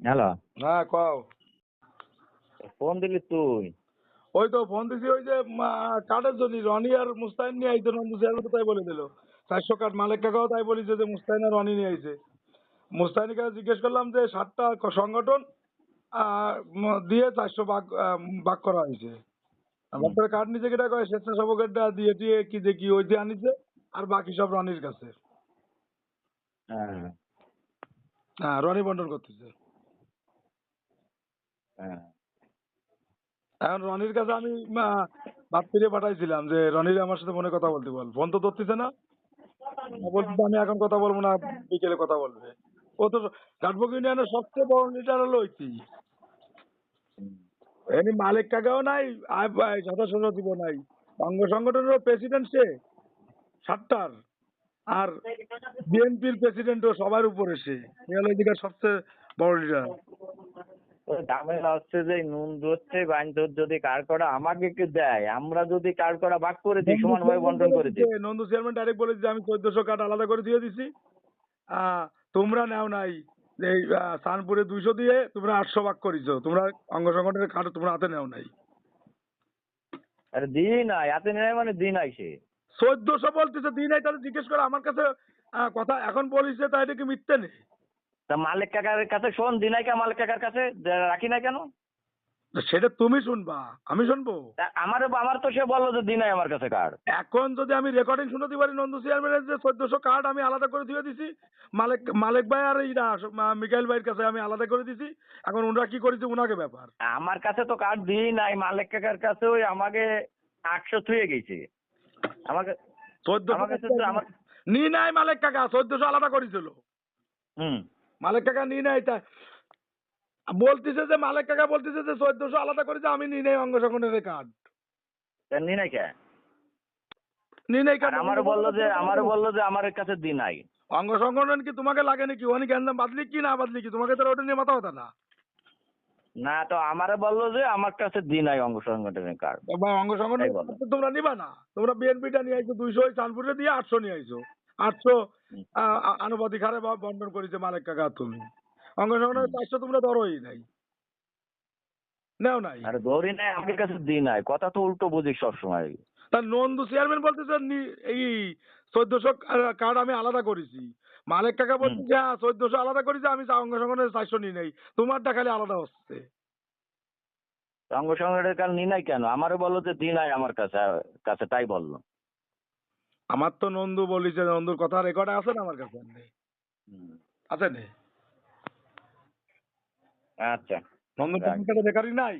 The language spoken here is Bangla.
হ্যালো, হ্যাঁ কও। ফোন দিলি তুই? ওই তো ফোন দিছি, ওই যে কার্ডের জন্য রনি আর মুস্তাহিন নিয়ে আইতো, নন্দু চেয়ারম্যান তো তাই বলে দিল 400 কার্ড। মালিক কাকাও তাই বলেছে যে মুস্তাহিন আর রনি নিয়ে আইছে। মুস্তাহিনের কাছে জিজ্ঞেস করলাম যে 7টা সংগঠন দিয়ে 400 ভাগ করা হয়েছে। আমার তো কার্ড নিচে কেটা কয় স্বেচ্ছাসেবকেরটা দিয়ে দিয়ে কি দেখি ওই যে আনিছে, আর বাকি সব রনির কাছে। হ্যাঁ, হ্যাঁ, রনি বন্টন করতেছে। হ্যাঁ। এখন রনির কাছে আমি বাপ্পিরে পাঠাইছিলাম যে রনির আমার সাথে ফোনে কথা বলতে বল, ফোন তো ধরতেছে না। বলতেছে আমি এখন কথা বলবো না, বিকেলে কথা বলবে। ও তো ঘাটবুক ইউনিয়নের সবচেয়ে বড় লিডার হলো ওইটি। এমনি মালিক কাকাও নাই, সদস্য সচিবও নাই, অঙ্গ সংগঠনের প্রেসিডেন্ট সে 7টার। আর বিএনপির প্রেসিডেন্টও সবার উপরে সে হলো এদিকে সবচেয়ে বড় লিডার। ওই ঝামেলা হচ্ছে যে নুন ধরছে বাইন ধর, যদি কার করা আমাকে কি দেয়, আমরা যদি কার করা ভাগ করে দিই সমানভাবে বন্টন করে দিই। নন্দু চেয়ারম্যান ডাইরেক্ট বলেছে যে আমি 1400 কার্ড আলাদা করে দিয়ে দিছি, তোমরা নেও নাই। এই সানপুরে 200 দিয়ে তোমরা 800 ভাগ করেছো, তোমরা অঙ্গ সংগঠনের কার্ড তোমরা হাতে নেও নাই। আরে দিই নাই, হাতে নেয় মানে দিই নাই সে। 1400 বলতেছে দিই নাই, তাহলে জিজ্ঞেস করে আমার কাছে কথা এখন বলিছে, তাই এটা কি মিথ্যে নেই? তা মালিক কাকার কাছে শোন, দিই নাই কেন মালিক কাকার কাছে, রাখি নাই কেন? সেটা তুমি শুনবা, আমি শুনবো? আমার তো সে বললো যে দিই নাই আমার কাছে কার্ড। এখন যদি আমি রেকর্ডিং শুনতে পারি নন্দু চেয়ারম্যানের যে 1400 কার্ড আমি আলাদা করে দিয়ে দিছি, মালিক ভাই আর এইটা মিকাইল ভাইয়ের কাছে আমি আলাদা করে দিছি। এখন ওনারা কি করেছে ওনাকে ব্যাপার। আমার কাছে তো কার্ড দিই নাই, মালিক কাকার কাছে ওই আমাকে 800 থুয়ে গেছে। আমাকে 1400 নি নাই মালিক কাকা, 1400 আলাদা করেছিল। হুম। মালিক কাকা নি নাই, তা বলতেছে যে মালিক কাকা বলতেছে যে 1400 আলাদা করেছে, আমি নি নাই অঙ্গ সংগঠনের কার্ড। তা নি নাই কে? নি নাই আর কার্ড। আমারও বললো যে আমার কাছে দি নাই। অঙ্গ সংগঠন কি তোমাকে লাগে নাকি? ওখানে গ্যান্দাম বাদলি কি না বাদলি কি, তোমাকে তো ওটা নিয়ে মাথা ব্যথা না। না, তো আমারে বললো যে আমার কাছে দি নাই অঙ্গ সংগঠনের কার্ড। বা অঙ্গ সংগঠন তাই বলো। তোমরা নিবা না, তোমরা বিএনপিটা নিয়ে আইছো 200, চাঁদপুরে দিয়ে 800 নিয়ে আইছো। 800 হুম। আনুপাতিক হারে বন্টন করেছে মালিক কাকা তুমি। অঙ্গ সংগঠনের 400 তোমরা ধরোই নাই, নেও নাই। আরে ধরি নাই, আমার কাছে দি নাই, কথা তো উল্টো বুঝিস সবসময়। তা নন্দু চেয়ারম্যান বলতেছে এই 1400 কার্ড আমি আলাদা করেছি। মালিক কাকা হুম। বলছে হ্যাঁ 1400 আলাদা করেছি, আমি অঙ্গ সংগঠনের 400 নিয়ে নেই, তোমারটা খালি আলাদা হচ্ছে। অঙ্গ সংগঠনের কার্ড নি নাই কেন? আমারও বললো যে দি নাই আমার কাছে কাছে তাই বললো। আমার তো নন্দু বলিছে, নন্দুর কথা রেকর্ড আছে না আমার কাছে? নেই, হুম। আছে নেই? আচ্ছা, নন্দুর রাখ। কাছে বেকারি নাই।